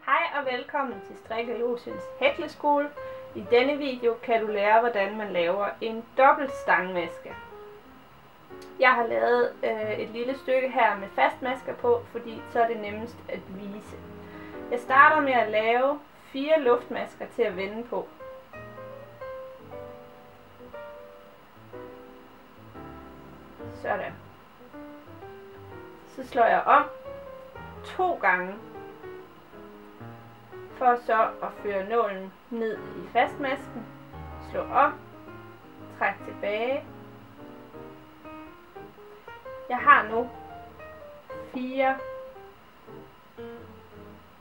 Hej og velkommen til Strikkelotions Hækleskole. I denne video kan du lære, hvordan man laver en dobbelt stangmaske. Jeg har lavet et lille stykke her med fastmasker på, fordi så er det nemmest at vise. Jeg starter med at lave 4 luftmasker til at vende på. Sådan. Så slår jeg om 2 gange, for så at føre nålen ned i fastmasken, slå om, træk tilbage. Jeg har nu 4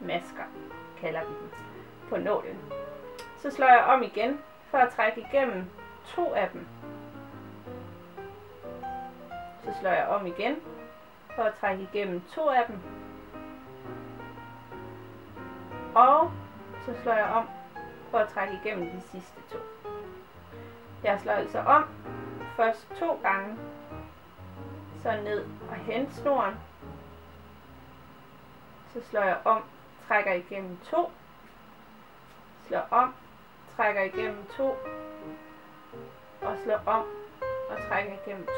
masker, kalder vi dem, på nålen. Så slår jeg om igen, for at trække igennem 2 af dem. Så slår jeg om igen, for at trække igennem 2 af dem. Og så slår jeg om for at trække igennem de sidste 2. Jeg slår altså om først 2 gange, så ned og hente snoren. Så slår jeg om, trækker igennem 2, slår om, trækker igennem 2, og slår om og trækker igennem 2.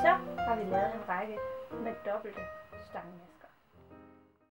Så har vi lavet en række med dobbelte stangmasker.